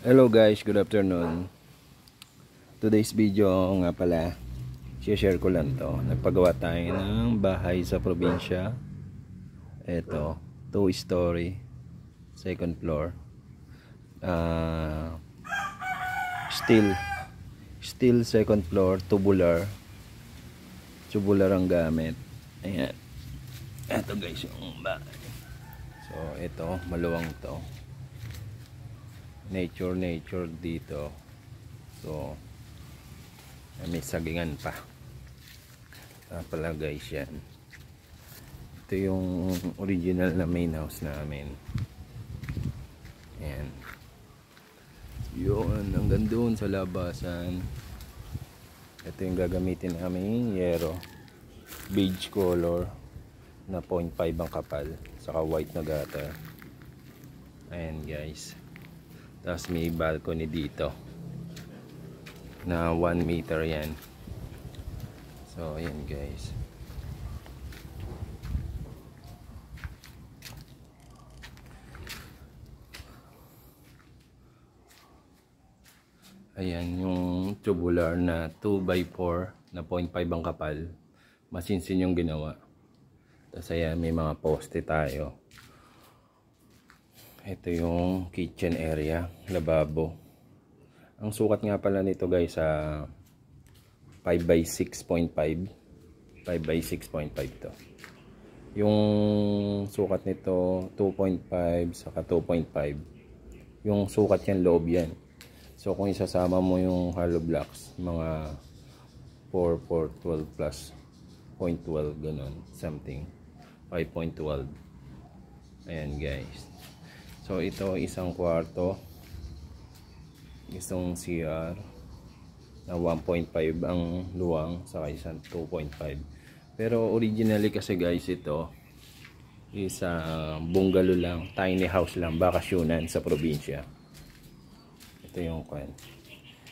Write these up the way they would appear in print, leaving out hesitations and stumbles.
Hello guys, good afternoon. Today's video nga pala, share ko lang to. Nagpagawa tayo ng bahay sa probinsya. Ito, 2-story, second floor. Steel second floor, tubular. Tubular ang gamit. Ayan. Ito guys yung bahay. So ito, maluwang to. Nature dito. So may sagingan pa pala guys. Yan, ito yung original na main house namin. Yan yun, hanggang doon sa labasan. Ito yung gagamitin namin, yero, beige color na 0.5 ang kapal, saka white na gutter. Ayan guys, tapos may balcony dito na 1 meter yan. So ayan guys, ayan yung tubular na 2x4 na 0.5 ang kapal, masinsin yung ginawa. Tapos ayan, may mga poste tayo. Ito yung kitchen area, lababo. Ang sukat nga pala nito guys sa 5x6.5, 5x6.5 to. Yung sukat nito 2.5 saka 2.5. Yung sukat yan, loob yan. So kung isasama mo yung hollow blocks, mga 4 plus 0.12 ganun, something 5.12. ayan guys. So ito isang kwarto, isang CR na 1.5 ang luwang, saka isang 2.5. Pero originally kasi guys, ito is bungalow lang, tiny house lang, bakasyonan sa probinsya. Ito yung kwan,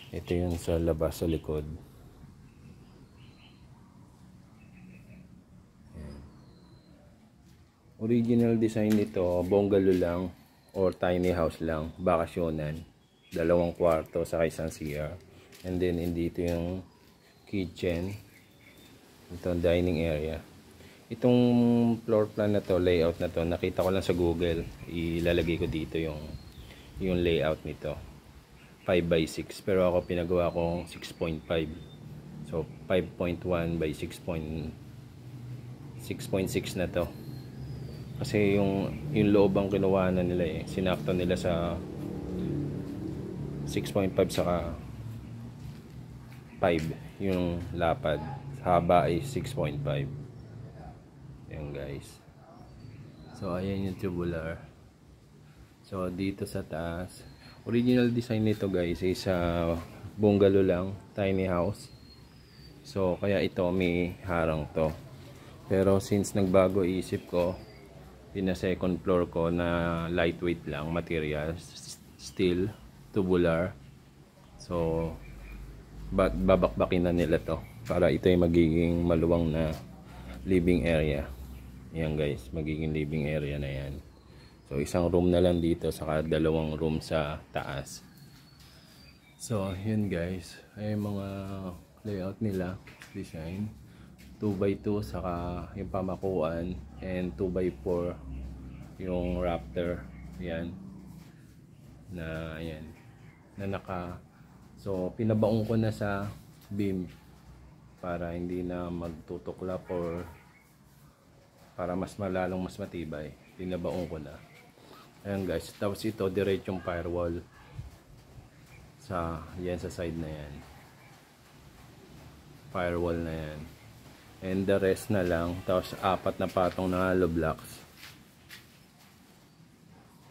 ito yung sa labas sa likod. Ayan. Original design nito, bungalow lang or tiny house lang, bakasyonan, 2 kwarto sa isang CR. And then dito yung kitchen, ito dining area. Itong floor plan na to, layout na to, nakita ko lang sa Google. Ilalagay ko dito yung layout nito, 5x6, pero ako pinagawa ko 6.5. so 5.1 by 6.6 na to. Kasi yung loob ang kinuha na nila sinakto nila sa 6.5 saka 5 yung lapad, haba ay 6.5. Ayan guys. So ayan yung tubular. So dito sa taas, original design nito guys is bungalow lang, tiny house. So kaya ito may harang to. Pero since nagbago isip ko, pina second floor ko na lightweight lang material, steel, tubular. So babakbakin na nila to para ito ay magiging maluwang na living area. Yan guys, magiging living area na yan. So isang room na lang dito, saka 2 room sa taas. So yun guys, ay mga layout nila, design 2x2 saka yung pamakuan, and 2x4 yung Raptor. Yan na, ayan na naka, so pinabaong ko na sa beam para hindi na magtutuklap or para mas malalong mas matibay. Pinabaong ko na. Ayan guys, tapos ito diretsong firewall sa yan, sa side na yan, firewall na yan. And the rest na lang, tapos 4 na patong na hollow blocks.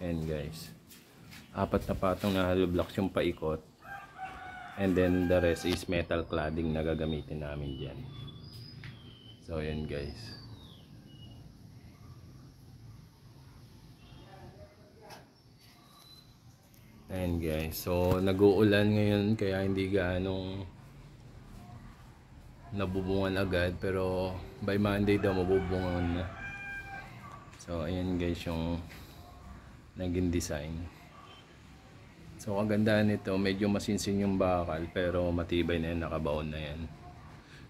And guys, 4 na patong na hollow blocks yung paikot. And then the rest is metal cladding na gagamitin namin dyan. So yan guys. Ayan guys, so nag-uulan ngayon kaya hindi gaanong nabubungan agad, pero by Monday daw mabubungan na. So ayan guys yung naging design. So kagandahan nito, medyo masinsin yung bakal pero matibay na yan, nakabaon na yan.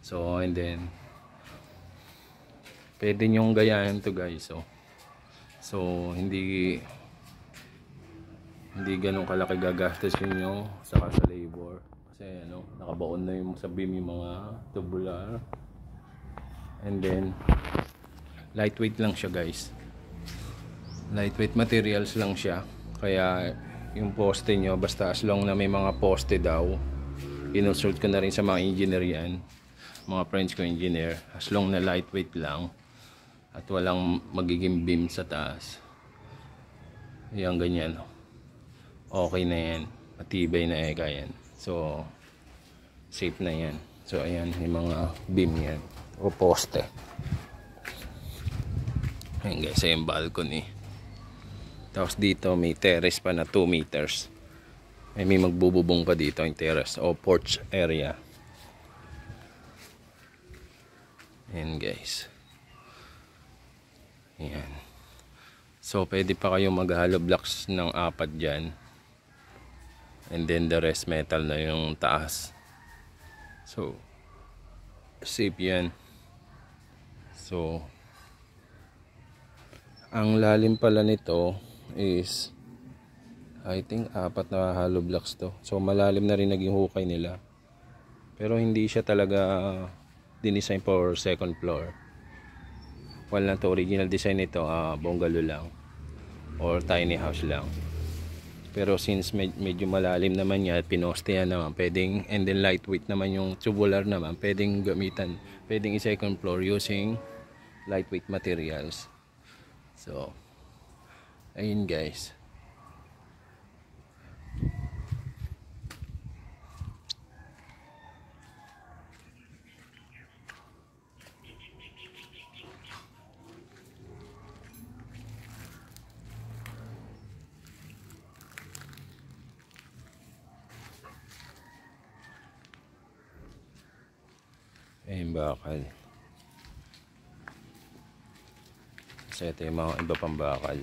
So and then pwede nyong gayahin to guys. So hindi ganun kalaki gagastos nyo saka sa labor kasi ano, nakabaon na yung sa beam yung mga tubular. And then lightweight lang siya guys, lightweight materials lang siya, kaya yung poste nyo, basta as long na may mga poste daw, inonsult ko na rin sa mga engineer yan, mga friends ko engineer, as long na lightweight lang at walang magiging beam sa taas, yan ganyan, okay na yan, matibay na yan. So safe na yan. So ayan yung mga beam yan o poste. Ayan guys, yung balcony. Tapos dito may terrace pa na 2 meters. May magbububong pa dito yung terrace o porch area. Ayan guys. Ayan. So pwede pa kayong mag-hollow blocks ng 4 dyan. And then the rest metal na yung taas. So safe yan. So ang lalim pala nito is I think 4 na hollow blocks to. So malalim na rin naging hukay nila. Pero hindi siya talaga dinesign for second floor. Wala to, original design nito bungalow lang or tiny house lang. Pero since medyo malalim naman yan at pinostehan naman, pwedeng, and then lightweight naman yung tubular naman, pwedeng gamitan, pwedeng i-second floor using lightweight materials. So ayun guys. Ayun bakal. Kasi ito yung mga iba pang bakal.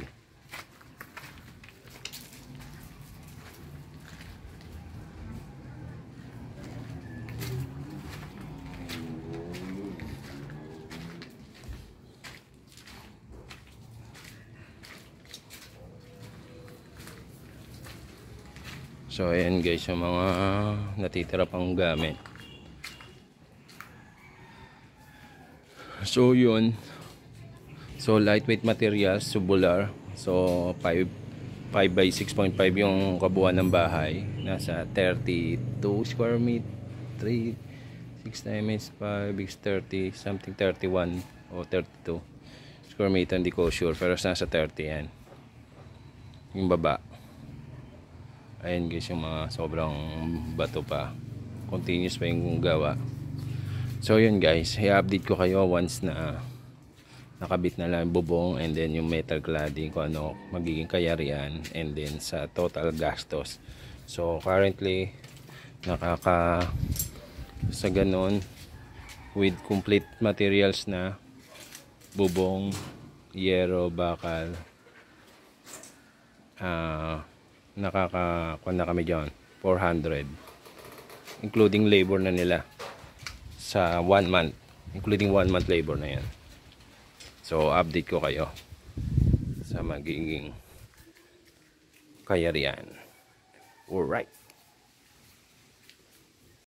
So ayan guys yung mga natitira pang gamit. So yun. So lightweight materials, tubular. So 5 by 6.5 yung kabuuan ng bahay. Nasa 32 square meter. 6 times 5 is 30, something 31 o 32 square meter, hindi ko sure, pero nasa 30 yan yung baba. Ayan guys yung mga sobrang bato pa, continuous pa yung gawa. So yun guys, i-update ko kayo once na nakabit na lang bubong and then yung metal cladding, kung ano magiging kayarian, and then sa total gastos. So currently sa ganon, with complete materials na bubong, yero, bakal, nakakakuha na kami dyan 400 including labor na nila sa 1 month, including 1 month labor na yan. So update ko kayo sa magiging kayarian. Alright.